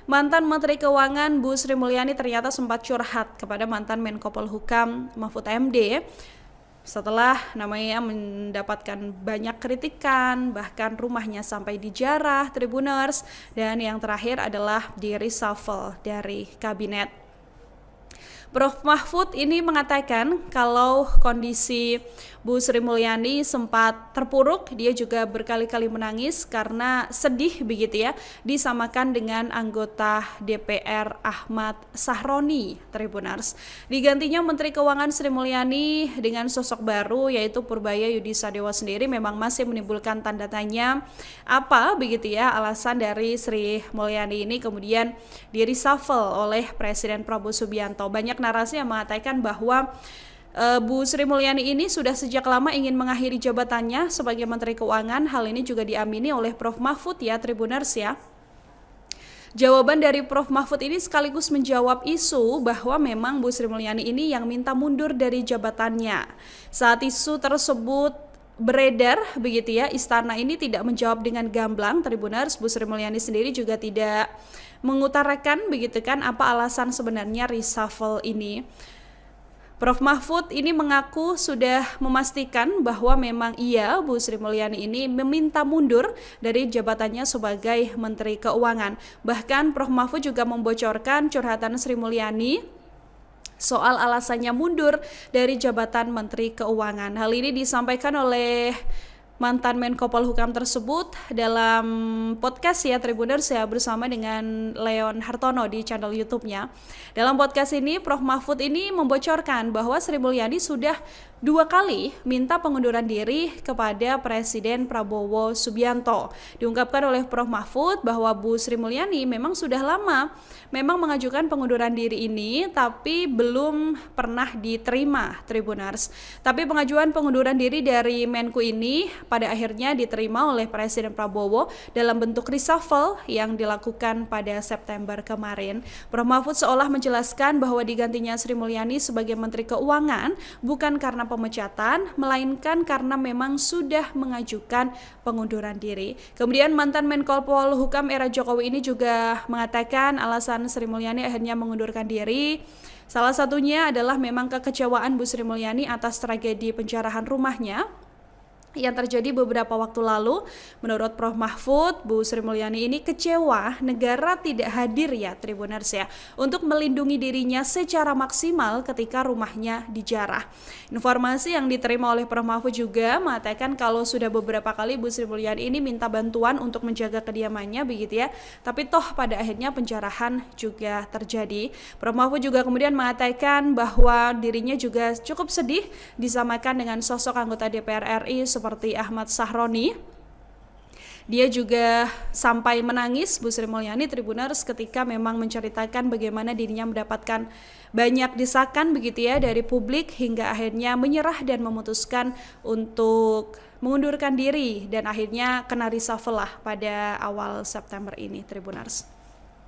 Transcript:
Mantan Menteri Keuangan Bu Sri Mulyani ternyata sempat curhat kepada mantan Menko Polhukam Mahfud MD setelah namanya mendapatkan banyak kritikan, bahkan rumahnya sampai dijarah Tribuners, dan yang terakhir adalah di reshuffle dari kabinet. Prof. Mahfud ini mengatakan kalau kondisi Bu Sri Mulyani sempat terpuruk, dia juga berkali-kali menangis karena sedih begitu ya, disamakan dengan anggota DPR Ahmad Sahroni, Tribuners. Digantinya Menteri Keuangan Sri Mulyani dengan sosok baru yaitu Purbaya Yudisadewa sendiri memang masih menimbulkan tanda tanya apa begitu ya alasan dari Sri Mulyani ini kemudian di reshuffle oleh Presiden Prabowo Subianto. Banyak narasi yang mengatakan bahwa Bu Sri Mulyani ini sudah sejak lama ingin mengakhiri jabatannya sebagai Menteri Keuangan. Hal ini juga diamini oleh Prof. Mahfud ya, Tribuners ya. Jawaban dari Prof. Mahfud ini sekaligus menjawab isu bahwa memang Bu Sri Mulyani ini yang minta mundur dari jabatannya. Saat isu tersebut beredar begitu ya, istana ini tidak menjawab dengan gamblang, Tribuners. Bu Sri Mulyani sendiri juga tidak mengutarakan begitu kan apa alasan sebenarnya reshuffle ini. Prof. Mahfud ini mengaku sudah memastikan bahwa memang iya Bu Sri Mulyani ini meminta mundur dari jabatannya sebagai Menteri Keuangan. Bahkan Prof. Mahfud juga membocorkan curhatan Sri Mulyani soal alasannya mundur dari jabatan Menteri Keuangan. Hal ini disampaikan oleh mantan Menko Polhukam tersebut dalam podcast ya Tribuners ya bersama dengan Leon Hartono di channel YouTube-nya. Dalam podcast ini Prof. Mahfud ini membocorkan bahwa Sri Mulyani sudah 2 kali minta pengunduran diri kepada Presiden Prabowo Subianto. Diungkapkan oleh Prof. Mahfud bahwa Bu Sri Mulyani memang sudah lama memang mengajukan pengunduran diri ini tapi belum pernah diterima, Tribuners. Tapi pengajuan pengunduran diri dari Menku ini pada akhirnya diterima oleh Presiden Prabowo dalam bentuk reshuffle yang dilakukan pada September kemarin. Prof. Mahfud seolah menjelaskan bahwa digantinya Sri Mulyani sebagai Menteri Keuangan bukan karena pemecatan, melainkan karena memang sudah mengajukan pengunduran diri. Kemudian mantan Menko Polhukam era Jokowi ini juga mengatakan alasan Sri Mulyani akhirnya mengundurkan diri salah satunya adalah memang kekecewaan Bu Sri Mulyani atas tragedi penjarahan rumahnya yang terjadi beberapa waktu lalu. Menurut Prof. Mahfud, Bu Sri Mulyani ini kecewa negara tidak hadir ya Tribuners ya untuk melindungi dirinya secara maksimal ketika rumahnya dijarah. Informasi yang diterima oleh Prof. Mahfud juga mengatakan kalau sudah beberapa kali Bu Sri Mulyani ini minta bantuan untuk menjaga kediamannya begitu ya, tapi toh pada akhirnya penjarahan juga terjadi. Prof. Mahfud juga kemudian mengatakan bahwa dirinya juga cukup sedih disamakan dengan sosok anggota DPR RI seperti Ahmad Sahroni. Dia juga sampai menangis Bu Sri Mulyani Tribuners ketika memang menceritakan bagaimana dirinya mendapatkan banyak desakan begitu ya dari publik hingga akhirnya menyerah dan memutuskan untuk mengundurkan diri dan akhirnya kena reshuffle lah pada awal September ini Tribuners.